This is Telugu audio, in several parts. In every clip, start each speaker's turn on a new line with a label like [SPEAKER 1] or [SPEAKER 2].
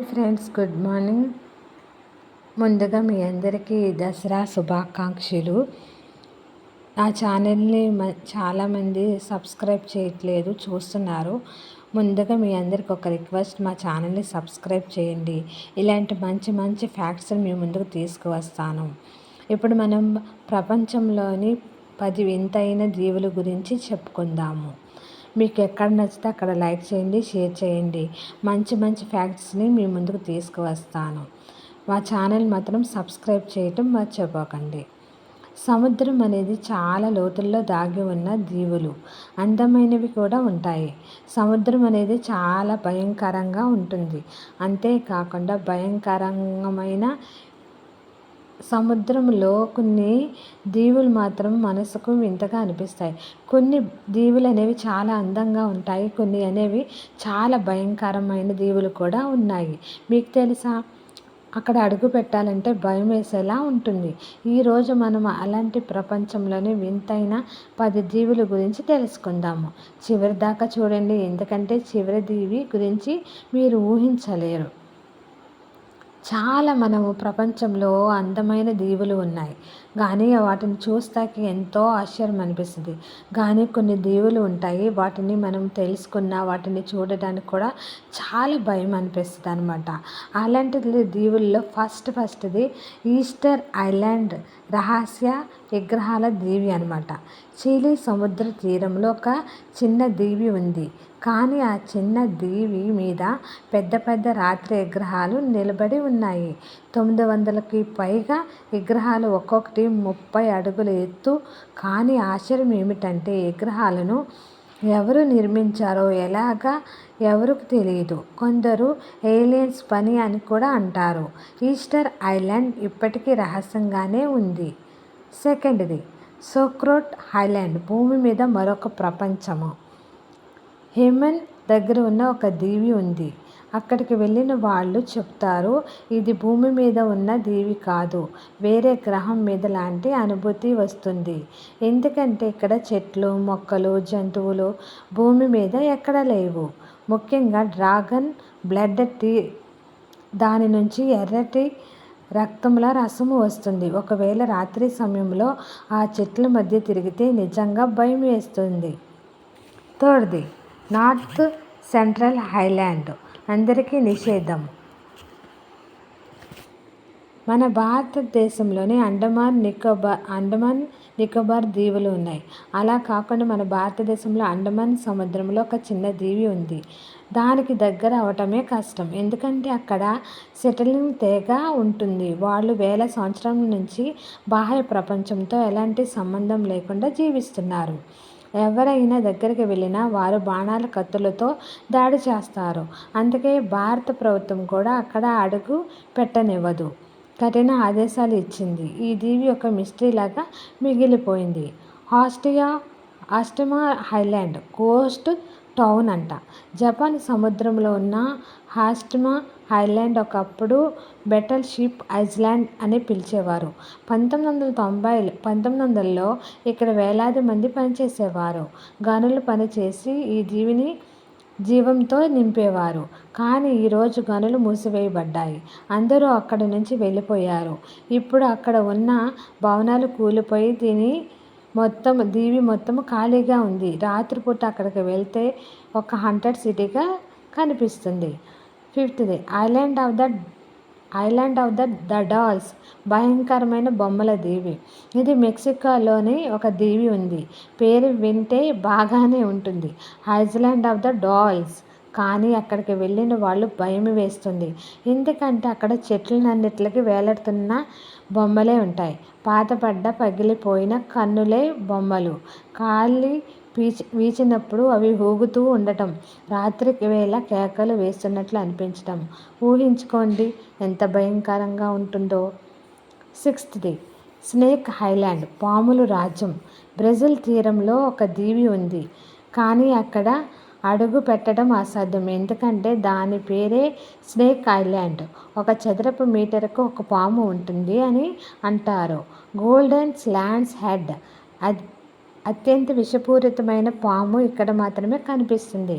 [SPEAKER 1] Friends, good morning. ముందుగా మీ అందరికీ దసరా శుభాకాంక్షలు. నా ఛానల్ని చాలామంది సబ్స్క్రైబ్ చేయట్లేదు, చూస్తున్నారు. ముందుగా మీ అందరికి ఒక రిక్వెస్ట్, మా ఛానల్ని సబ్స్క్రైబ్ చేయండి. ఇలాంటి మంచి మంచి ఫ్యాక్ట్స్ని మీ ముందుకు తీసుకువస్తాను. ఇప్పుడు మనం ప్రపంచంలోని 10 వింతైన దీవుల గురించి చెప్పుకుందాము. మీకు ఎక్కడ నచ్చితే అక్కడ లైక్ చేయండి, షేర్ చేయండి. మంచి మంచి ఫ్యాక్ట్స్ని మీ ముందుకు తీసుకువస్తాను. మా ఛానల్ మాత్రం సబ్స్క్రైబ్ చేయటం మర్చిపోకండి. సముద్రం అనేది చాలా లోతుల్లో దాగి ఉన్న దీవులు. అందమైనవి కూడా ఉంటాయి. సముద్రం అనేది చాలా భయంకరంగా ఉంటుంది. అంతేకాకుండా భయంకరమైన సముద్రంలో కొన్ని దీవులు మాత్రం మనసుకు వింతగా అనిపిస్తాయి. కొన్ని దీవులు అనేవి చాలా అందంగా ఉంటాయి, కొన్ని అనేవి చాలా భయంకరమైన దీవులు కూడా ఉన్నాయి. మీకు తెలుసా? అక్కడ అడుగు పెట్టాలంటే భయం వేసేలా ఉంటుంది. ఈరోజు మనం అలాంటి ప్రపంచంలోని వింతైన 10 దీవుల గురించి తెలుసుకుందాము. చివరి దాకా చూడండి, ఎందుకంటే చివరి దీవి గురించి మీరు ఊహించలేరు. చాలా మనము ప్రపంచంలో అందమైన దీవులు ఉన్నాయి, కానీ వాటిని చూస్తాకి ఎంతో ఆశ్చర్యం అనిపిస్తుంది. కానీ కొన్ని దీవులు ఉంటాయి, వాటిని మనం తెలుసుకున్న వాటిని చూడడానికి కూడా చాలా భయం అనిపిస్తుంది అనమాట. అలాంటి దీవుల్లో ఫస్ట్ది ఈస్టర్ ఐలాండ్, రహస్య విగ్రహాల దీవి అనమాట. చిలీ సముద్ర తీరంలో ఒక చిన్న దీవి ఉంది, కానీ ఆ చిన్న దీవి మీద పెద్ద పెద్ద రాత్రి విగ్రహాలు నిలబడి ఉన్నాయి. 900కి పైగా విగ్రహాలు, ఒక్కొక్కటి 30 అడుగుల ఎత్తు. కానీ ఆశ్చర్యం ఏమిటంటే విగ్రహాలను ఎవరు నిర్మించారో ఎలాగా ఎవరికి తెలియదు. కొందరు ఏలియన్స్ పని అని కూడా అంటారు. ఈస్టర్ ఐలాండ్ ఇప్పటికీ రహస్యంగానే ఉంది. సెకండ్ది సోక్రోట్ ఐలాండ్, భూమి మీద మరొక ప్రపంచము. హెమన్ దగ్గర ఉన్న ఒక దీవి ఉంది. అక్కడికి వెళ్ళిన వాళ్ళు చెప్తారు, ఇది భూమి మీద ఉన్న దీవి కాదు, వేరే గ్రహం మీద లాంటి అనుభూతి వస్తుంది. ఎందుకంటే ఇక్కడ చెట్లు, మొక్కలు, జంతువులు భూమి మీద ఎక్కడ లేవు. ముఖ్యంగా డ్రాగన్ బ్లడ్ టీ, దాని నుంచి ఎర్రటి రక్తంలో రసము వస్తుంది. ఒకవేళ రాత్రి సమయంలో ఆ చెట్ల మధ్య తిరిగితే నిజంగా భయం వేస్తుంది. థర్డ్ది నార్త్ సెంట్రల్ ఐలాండ్, అందరికీ నిషేధం. మన భారతదేశంలోని అండమాన్ నికోబార్ దీవులు ఉన్నాయి. అలా కాకుండా మన భారతదేశంలో అండమాన్ సముద్రంలో ఒక చిన్న దీవి ఉంది. దానికి దగ్గర అవటమే కష్టం, ఎందుకంటే అక్కడ సెటిలింగ్ తెగ ఉంటుంది. వాళ్ళు వేల సంవత్సరాల నుంచి బాహ్య ప్రపంచంతో ఎలాంటి సంబంధం లేకుండా జీవిస్తున్నారు. ఎవరైనా దగ్గరికి వెళ్ళినా వారు బాణాల కత్తులతో దాడి చేస్తారు. అందుకే భారత ప్రభుత్వం కూడా అక్కడ అడుగు పెట్టనివ్వదు, కఠిన ఆదేశాలు ఇచ్చింది. ఈ దీవి ఒక మిస్టరీ లాగా మిగిలిపోయింది. ఆస్టిమా ఐలాండ్, గోస్ట్ టౌన్ అంట. జపాన్ సముద్రంలో ఉన్న ఆస్టిమా ఐలాండ్ ఒకప్పుడు బెటల్ షిప్ ఐలాండ్ అని పిలిచేవారు. 1900లో ఇక్కడ వేలాది మంది పనిచేసేవారు. గనులు పనిచేసి ఈ దీవిని జీవంతో నింపేవారు. కానీ ఈరోజు గనులు మూసివేయబడ్డాయి, అందరూ అక్కడి నుంచి వెళ్ళిపోయారు. ఇప్పుడు అక్కడ ఉన్న భవనాలు కూలిపోయి దీవి మొత్తం ఖాళీగా ఉంది. రాత్రిపూట అక్కడికి వెళ్తే ఒక హాంటెడ్ సిటీగా కనిపిస్తుంది. ఫిఫ్త్ది ఐలాండ్ ఆఫ్ ద డాల్స్, భయంకరమైన బొమ్మల దీవి. ఇది మెక్సికోలోని ఒక దీవి ఉంది. పేరు వింటే బాగానే ఉంటుంది, ఐలాండ్ ఆఫ్ ద డాల్స్. కానీ అక్కడికి వెళ్ళిన వాళ్ళు భయం వేస్తుంది, ఎందుకంటే అక్కడ చెట్లన్నిటికి వేలాడుతున్న బొమ్మలే ఉంటాయి. పాతపడ్డ పగిలిపోయిన కన్నులే బొమ్మలు. గాలి వీచినప్పుడు అవి ఊగుతూ ఉండటం, రాత్రి వేళ కేకలు వేస్తున్నట్లు అనిపించటం. ఊహించుకోండి ఎంత భయంకరంగా ఉంటుందో. సిక్స్త్ది స్నేక్ ఐలాండ్, పాములు రాజ్యం. బ్రెజిల్ తీరంలో ఒక దీవి ఉంది, కానీ అక్కడ అడుగు పెట్టడం అసాధ్యం, ఎందుకంటే దాని పేరే స్నేక్ ఐలాండ్. ఒక చదరపు మీటర్కు ఒక పాము ఉంటుంది అని అంటారు. గోల్డెన్ ల్యాండ్స్ హెడ్, అత్యంత విషపూరితమైన పాము ఇక్కడ మాత్రమే కనిపిస్తుంది.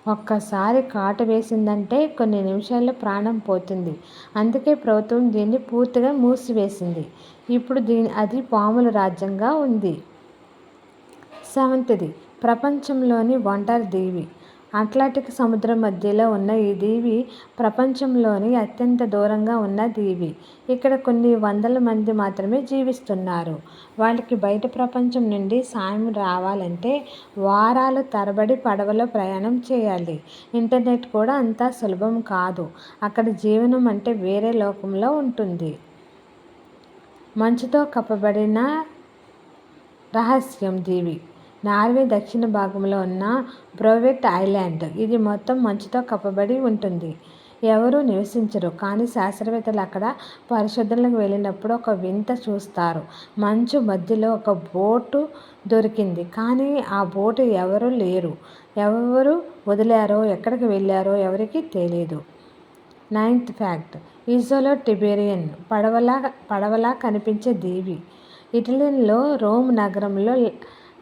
[SPEAKER 1] ఒక్కసారి కాటు వేసిందంటే కొన్ని నిమిషాల్లో ప్రాణం పోతుంది. అందుకే ప్రభుత్వం దీన్ని పూర్తిగా మూసివేసింది. ఇప్పుడు అది పాముల రాజ్యంగా ఉంది. సెవెంత్ది, ప్రపంచంలోని ఒంటరి దీవి. అట్లాంటిక్ సముద్రం మధ్యలో ఉన్న ఈ దీవి ప్రపంచంలోని అత్యంత దూరంగా ఉన్న దీవి. ఇక్కడ కొన్ని వందల మంది మాత్రమే జీవిస్తున్నారు. వాళ్ళకి బయట ప్రపంచం నుండి సాయం రావాలంటే వారాల తరబడి పడవలో ప్రయాణం చేయాలి. ఇంటర్నెట్ కూడా అంత సులభం కాదు. అక్కడ జీవనం అంటే వేరే లోకంలో ఉంటుంది. మంచుతో కప్పబడిన రహస్యం దీవి. నార్వే దక్షిణ భాగంలో ఉన్న బ్రోవెట్ ఐలాండ్. ఇది మొత్తం మంచుతో కప్పబడి ఉంటుంది. ఎవరూ నివసించరు. కానీ శాస్త్రవేత్తలు అక్కడ పరిశోధనలకు వెళ్ళినప్పుడు ఒక వింత చూస్తారు. మంచు మధ్యలో ఒక బోటు దొరికింది. కానీ ఆ బోటు ఎవరూ లేరు. ఎవరు వదిలారో ఎక్కడికి వెళ్ళారో ఎవరికీ తెలియదు. Ninth fact, ఇజోలో టిబెరియన్. పడవలా కనిపించే దీవి. ఇటలీలో రోమ్ నగరంలో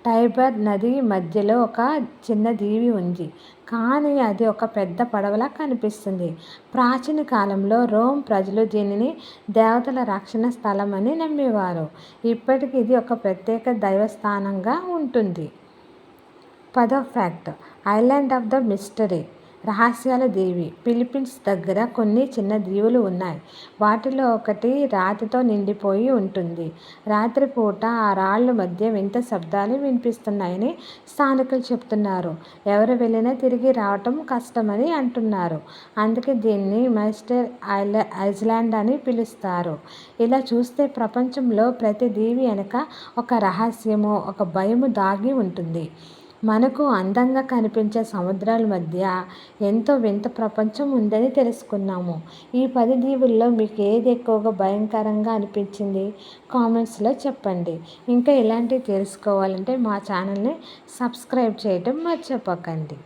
[SPEAKER 1] టైబర్ నది మధ్యలో ఒక చిన్న దీవి ఉంది. కానీ అది ఒక పెద్ద పడవలా కనిపిస్తుంది. ప్రాచీన కాలంలో రోమ్ ప్రజలు దీనిని దేవతల రక్షణ స్థలం అని నమ్మేవారు. ఇప్పటికీ ఇది ఒక ప్రత్యేక దైవస్థానంగా ఉంటుంది. 10వ fact, island of the mystery. రహస్యాల దీవి. ఫిలిప్పీన్స్ దగ్గర కొన్ని చిన్న దీవులు ఉన్నాయి. వాటిలో ఒకటి రాతితో నిండిపోయి ఉంటుంది. రాత్రిపూట ఆ రాళ్ళ మధ్య వింత శబ్దాలు వినిపిస్తున్నాయని స్థానికులు చెప్తున్నారు. ఎవరు వెళ్ళినా తిరిగి రావటం కష్టమని అంటున్నారు. అందుకే దీన్ని మిస్టర్ ఐలాండ్ అని పిలుస్తారు. ఇలా చూస్తే ప్రపంచంలో ప్రతి దీవి వెనక ఒక రహస్యము, ఒక భయము దాగి ఉంటుంది. మనకు అందంగా కనిపించే సముద్రాల మధ్య ఎంతో వింత ప్రపంచం ఉందని తెలుసుకున్నాము. ఈ 10 దీవుల్లో మీకు ఏది ఎక్కువగా భయంకరంగా అనిపించింది? కామెంట్స్లో చెప్పండి. ఇంకా ఇలాంటివి తెలుసుకోవాలంటే మా ఛానల్ని సబ్స్క్రైబ్ చేయడం మర్చిపోకండి.